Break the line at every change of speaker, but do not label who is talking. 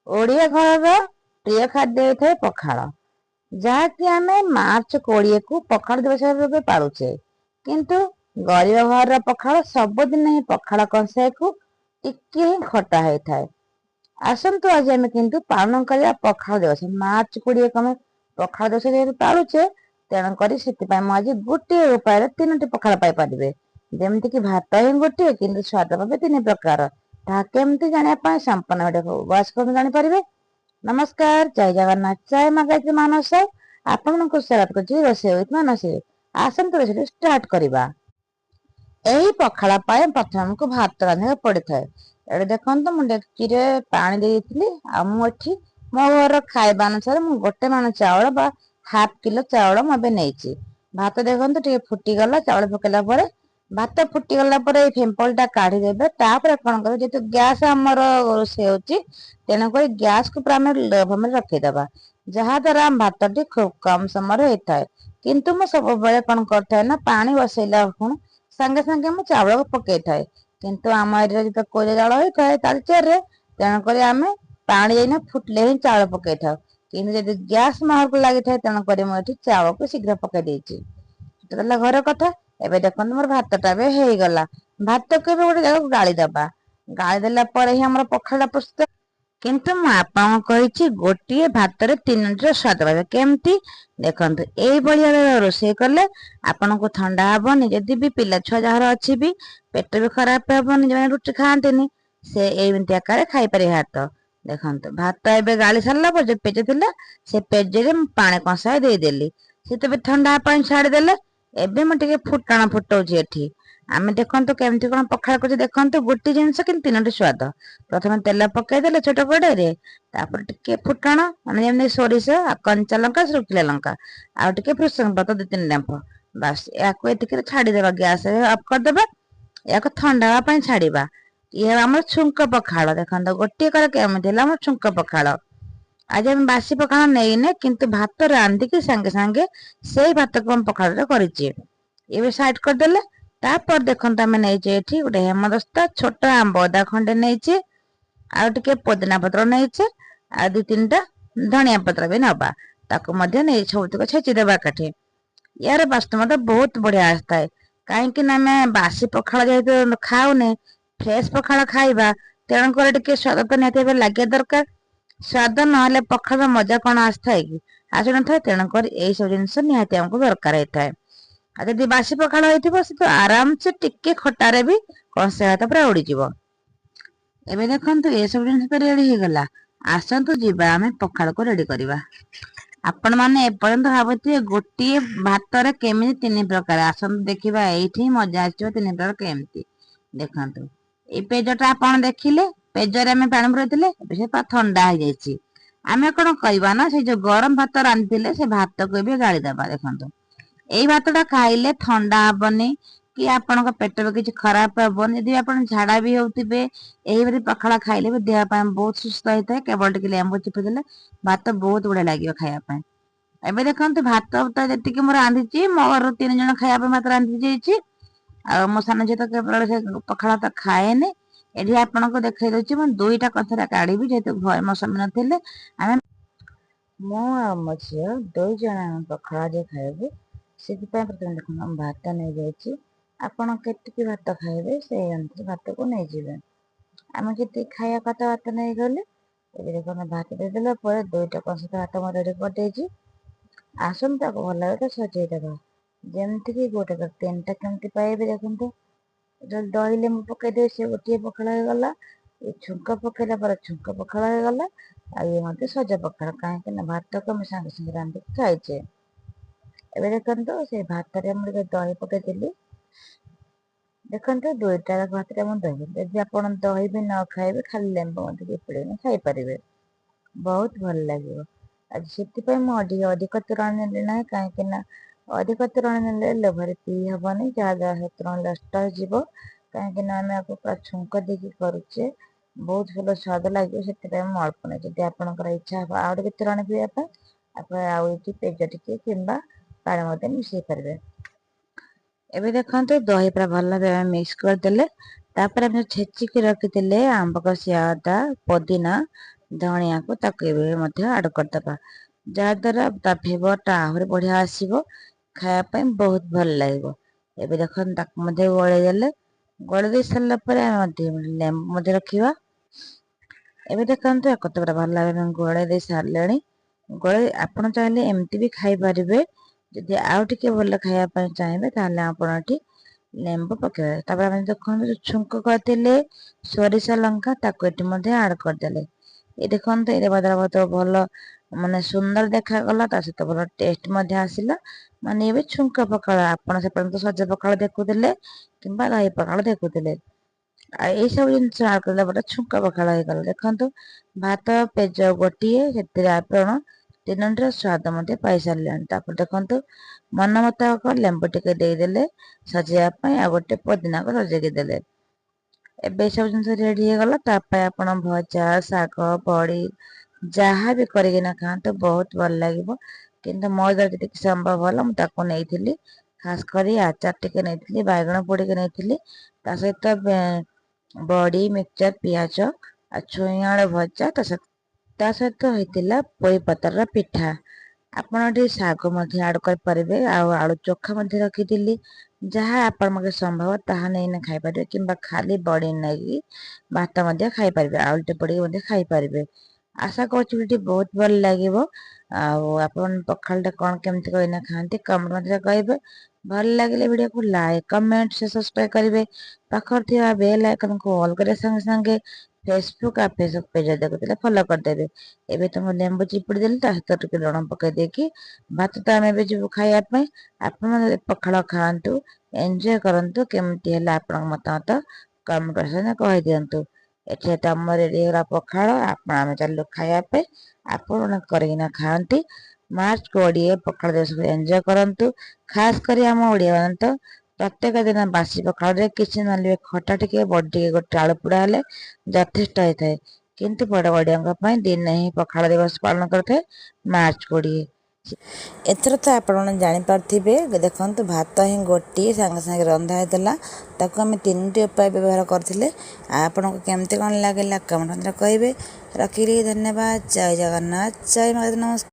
ओडिया घर प्रिय खाद्य होता है पखाल। जहाँकि आमे मार्च 20 को पखाल दिवस भाव पालुचे, किंतु गरीब घर पखाल सबुदिन ही पखाल कंसाई को टिके ही खटा होता है। आसतु आज आम किंतु पालन करिया पखाल दिवस मार्च 20 को आम पखाल दिवस जेहेतु पालुचे, तेणुक आज गोटे उपाय 3टी पखाल पाइपर। जमीक भात ही गोटे कि स्वाद पावे 3 प्रकार। केमती जाना संपूर्ण वीडियो वाच कर जापर। नमस्कार, जय जगन्नाथ, जय माँ गायत्री मानस। आपण को स्वागत कर रोषे मानस। आसतु रोषे स्टार्ट करवा। यही पखाल प्रथम आमको भात रांधा पड़ था। ये देखो मुझे डेक्ची पानी देती मुझे मो घर खाଇବା अनुसार मु गोटे मान चावल बा हाफ किलो चावल मुझे नहीं। भात देखो टे फुटीगला चावल पकड़ा भात फुटीगला फेम्पलटा काढ़ीदेवे। कौन कर जेहतु गैस आमर रोषे हो तेणुक गैस को पूरा लो फ्लेम रखीदे, जहाद्वारा भात टी खूब कम समय होता है। किंतु मैं सब कौन कर पानी बसैला संगे संगे मु चावल को पकई थाए। किंतु आम एरिया जो कोयला जाल होता है तालचेर तेणुक आम पानी जाइना फुटले ही चावल पकई था। कि गैस महर को लगी था तेणुक मुझे चावल को शीघ्र पकई देती। घर कथा एबे देखो मोर भातटा भी हो गला। भात को गोटे जगह गाली दबा। गाली देला ही हमर पखाल प्रस्तुत। किंतु मुझे गोटे भात 3टी स्वाद पाइबे केमती देखु। यही रोषे कले आपन को ठंडा हेनी। जदि भी पिला छुआ जार अच्छी भी पेट भी खराब हेनी, जो रुटी खाती से एमती आकार खाईपर भात। देखो भात एवं गाली सारा पर जो पेज था से पेजे पानी कंसाए देदेली से तब ठंडा छाड़देले। एबे मुझे फुटाण फुटाऊँ एठी। आम देखु केमती कौन पखाल कर देखु गोटे जिनस कि 3टी स्वाद। प्रथम तेल पकईदे छोट कड़े टे फुटण माने सोरिष कंचा लंका शुखिला लंका आगे भृषंग पत्र 2-3 डेंफ बास या छाड़ीदे गैस अफ करदे। या ठंडा हाँपाई छाड़ा। ये आम छुंक पखाल देखो गोटे कर केमती छुंक पखाल। आज आम बासी पखाल नहीं किंतु भात रांधिकी सांगे सांगे से भात को पखाल कर साइड करदे। तापर देखो आम नहीं गोटे हेमदस्ता छोट आंब अदा खंडे नहीं आगे पुदीना पत्र नहीं 2-3टा धनिया पत्र भी नवा ताकू सबुतक छेचीदेवा काठी। यार बास्तु मत बहुत बढ़िया आसता है। कहीं बासी पखाल जेहेतु खाऊने फ्रेश पखाल खाइबा तेणुक स्वाद तो निहत लगे दरकार। स्वाद ना पखाल मजा कौन आसता कि आस न तेणुक यही सब जिन निहत आमको दरकार होता है। जदि बासी पखाल हो तो आराम से टिके खटारे भी कंसे भात पूरा उड़ीज। एबे देखंतु ए सब जिन रेडी हो गला। आसतु जीवा आमे पखाल को रेडी करवा। आपण माने एपर्यंत भाबुथिबे गोटे भात रे केमिति 3 प्रकार। आसतु देखिबा एठी मजा आछो 3 प्रकार केमिति। देखंतु ए पेजटा आपण देखिले पेजरे आमे पानी भरैतिले एबे से ठंडा हो जाईछि। आमे कोन करबा ना से जो गरम भात रांधिले से भात को भी गाली दबा। देखंतु एई भातटा खाइले ठंडा हबनी कि आपन पेट में किसी खराब हेनी। यदि आप झाड़ा भी होते यही पखाल खाइले भी देह बहुत सुस्थ होता है। केवल टिके लेंबू चिपुदेले भात बहुत बढ़िया लगे खायापी। एबे देखंतु भात जी मुझे रांधि मो घर 3 जन खायापी भात रांधि जाइए। आ मो सान झी तो केवल पखाल तो खाएनि। ये आपन को देखई दूसरी मैं 2टा कथा काढ़ी जेहेतु घर मो स्वामी नथिले आम मो मो झी 2 जन पखाल जे खाइबे से प्रथम देखो भात नहीं जाइए। आपड़ के भात खाइबे से अनुसार भात को नहीं जाए। आम जी खाया कथा भात नहीं गले देखो भात देदेला 2टा कंस भात मैं रेडी कर आसन भल भाव सजेदेवा। जमीक गोटे 3टा केमती पाइबे देखो जो दही लेंबू पकईदे से गोटे पखाल हो गला। ये छुंक पकईला पर छुंक पखाल हो गला। ये सजा पखाल कहीं भात को सांगे सांगे रांधिक खाइचे। एबे देखो से भात मुझे दही पकईदेली। देखो 2टा भात दही यदि आप दही भी न खाइबे खाली लेंबू चिपुड़ी खाईपर बहुत भल लगे। आज से अधिक तोरण ना कहीं अधिक तोरण ने लोभर पी हेनी जहाँ तोरण नष्ट हो कहीं आम आपको पूरा छुंक देकी करुचे बहुत भल स्वाद लगे से अल्प नहीं। जब आपंकर इच्छा हे आउ टे तोरण पीवाई आप पेज टी कि पानी मिसई पारे। एबे देखो दही पूरा भल भाव मिक्स करदे। छेचिकी रखी आंब कषिया अदा पुदीना ଧଣିଆକୁ ତାକୁ ଏବେ ମଧ୍ୟ ଆଡ଼ କରିଦେବା, ଯାହାଦ୍ୱାରା ତା ଫ୍ଲେଭରଟା ଆହୁରି ବଢ଼ିଆ ଆସିବ, ଖାଇବା ପାଇଁ ବହୁତ ଭଲ ଲାଗିବ। ଏବେ ଦେଖନ୍ତୁ ତାକୁ ମଧ୍ୟ ଗୋଳେଇ ଦେଲେ। ଗୋଳେଇ ଦେଇ ସାରିଲା ପରେ ଆମେ ମଧ୍ୟ ଲେମ୍ବୁ ମଧ୍ୟ ରଖିବା। ଏବେ ଦେଖନ୍ତୁ ୟାକୁ ତ ପୁରା ଭଲ ଭାବରେ ଗୋଳେଇ ଦେଇ ସାରିଲେଣି। ଆପଣ ଚାହିଁଲେ ଏମିତି ବି ଖାଇପାରିବେ। ଯଦି ଆଉ ଟିକେ ଭଲ ଖାଇବା ପାଇଁ ଚାହିଁବେ ତାହେଲେ ଆପଣ ଏଠି ଲେମ୍ବୁ ପକେଇବେ। ତାପରେ ଆମେ ଦେଖନ୍ତୁ ଯୋଉ ଛୁଙ୍କ କରିଥିଲେ ସୋରିଷ ଲଙ୍କା ତାକୁ ଏଠି ମଧ୍ୟ ଆଡ଼ କରିଦେଲେ। ଏ ଦେଖନ୍ତୁ ଏଇଟା ବହୁତ ଭଲ ମାନେ ସୁନ୍ଦର ଦେଖାଗଲା, ତା ସହିତ ଭଲ ଟେଷ୍ଟ ମଧ୍ୟ ଆସିଲା। ମାନେ ଏବେ ଛୁଙ୍କ ପଖାଳ, ଆପଣ ସେପର୍ଯ୍ୟନ୍ତ ସଜ ପଖାଳ ଦେଖୁଥିଲେ କିମ୍ବା ଦହି ପଖାଳ ଦେଖୁଥିଲେ। ଆଉ ଏଇସବୁ ଜିନିଷ ଆଡ଼ କଲା ପରେ ଛୁଙ୍କ ପଖାଳ ହେଇଗଲା। ଦେଖନ୍ତୁ ଭାତ ପେଜ ଗୋଟିଏ, ସେଥିରେ ଆପଣ 3ର ସ୍ୱାଦ ମଧ୍ୟ ପାଇସାରିଲେଣି। ତାପରେ ଦେଖନ୍ତୁ ମନ ମୁତାବକ ଲେମ୍ବୁ ଟିକେ ଦେଇଦେଲେ ସଜେଇବା ପାଇଁ, ଆଉ ଗୋଟେ ପୋଦିନାକୁ ସଜେଇକି ଦେଲେ। ଏବେ ସବୁ ଜିନିଷ ରେଡି ହେଇଗଲା। ତା ପାଇଁ ଆପଣ ଭଜା, ଶାଗ, ବଡ଼ି ଯାହା ବି କରିକିନା ଖାଆନ୍ତୁ ବହୁତ ଭଲ ଲାଗିବ। କିନ୍ତୁ ମୋ ଦ୍ୱାରା ଯେତିକି ସମ୍ଭବ ହେଲା ମୁଁ ତାକୁ ନେଇଥିଲି। ଖାସ କରି ଆଚାର ଟିକେ ନେଇଥିଲି, ବାଇଗଣ ପୋଡ଼ିକି ନେଇଥିଲି, ତା ସହିତ ବଡ଼ି, ମିକ୍ସଚର, ପିଆଜ ଆଉ ଛୁଇଁ ଆଳୁ ଭଜା, ତା ସହିତ ହେଇଥିଲା ପୋଇ ପତ୍ରର ପିଠା। ଆପଣ ଏଠି ଶାଗ ମଧ୍ୟ ଆଡ଼ କରିପାରିବେ, ଆଉ ଆଳୁ ଚୋଖା ମଧ୍ୟ ରଖିଥିଲି। ଯାହା ଆପଣଙ୍କ ସମ୍ଭବ ତାହା ନେଇନା ଖାଇପାରିବେ, କିମ୍ବା ଖାଲି ବଡ଼ି ନେଇକି ଭାତ ମଧ୍ୟ ଖାଇପାରିବେ, ଆଳୁଟେ ପଡ଼ିକି ମଧ୍ୟ ଖାଇପାରିବେ। ଆଶା କରୁଛି ଭିଡ଼ିଓଟି ବହୁତ ଭଲ ଲାଗିବ। ଆଉ ଆପଣ ପଖାଳଟା କଣ କେମିତି କରିନା ଖାଆନ୍ତି କମେଣ୍ଟ ମଧ୍ୟ କହିବେ। ଭଲ ଲାଗିଲେ ଭିଡ଼ିଓକୁ ଲାଇକ୍, କମେଣ୍ଟ, ସବସ୍କ୍ରାଇବ କରିବେ। ପାଖରେ ଥିବା ବେଲ୍ ଆଇକନକୁ ଅଲ୍ କରିବା ସଙ୍ଗେ ସଙ୍ଗେ ଫେସବୁକ୍ ଆଉ ଫେସବୁକ୍ ପେଜ ଦେଖୁଥିଲେ ଫଲୋ କରିଦେବେ। ଏବେ ତ ମୁଁ ଲେମ୍ବୁ ଚିପୁଡ଼ି ଦେଲି, ତା ସହିତ ଟିକେ ଲୁଣ ପକେଇ ଦେଇକି ଭାତ ତ ଆମେ ଏବେ ଯିବୁ ଖାଇବା ପାଇଁ। ଆପଣ ପଖାଳ ଖାଆନ୍ତୁ, ଏନ୍ଜୟ କରନ୍ତୁ। କେମିତି ହେଲା ଆପଣଙ୍କ ମତାମତ କମେଣ୍ଟ ସେକ୍ସନରେ କହିଦିଅନ୍ତୁ। ଏଠି ତ ଆମର ରେଡ଼ି ହେଇଗଲା ପଖାଳ, ଆମେ ଚାଲିଲୁ ଖାଇବା ପାଇଁ। ଆପଣ କରିକିନା ଖାଆନ୍ତି। ମାର୍ଚ୍ଚ 20 ପଖାଳ ଦିବସ ଏନ୍ଜୟ କରନ୍ତୁ। ଖାସ କରି ଆମ ଓଡ଼ିଆ ମାନେ ତ ପ୍ରତ୍ୟେକ ଦିନ ବାସି ପଖାଳରେ କିଛି ନହେଲେ ଖଟା ଟିକେ, ବଡ଼ି ଟିକେ, ଗୋଟେ ଆଳୁ ପୋଡ଼ା ହେଲେ ଯଥେଷ୍ଟ ହେଇଥାଏ। କିନ୍ତୁ ବଡ଼ ବଡ଼ିଆଙ୍କ ପାଇଁ ଦିନେ ହିଁ ପଖାଳ ଦିବସ ପାଳନ କରିଥାଏ, ମାର୍ଚ୍ଚ 20। ଏଥର ତ ଆପଣମାନେ ଜାଣିପାରୁଥିବେ। ଦେଖନ୍ତୁ ଭାତ ହିଁ ଗୋଟିଏ ସାଙ୍ଗେ ସାଙ୍ଗେ ରନ୍ଧା ହେଇଥିଲା, ତାକୁ ଆମେ 3ଟି ଉପାୟ ବ୍ୟବହାର କରିଥିଲେ। ଆପଣଙ୍କୁ କେମିତି କ'ଣ ଲାଗିଲା କମେଣ୍ଟ କହିବେ। ରଖିଲି, ଧନ୍ୟବାଦ। ଜୟ ଜଗନ୍ନାଥ, ଜୟ ମା ନମସ୍କାର।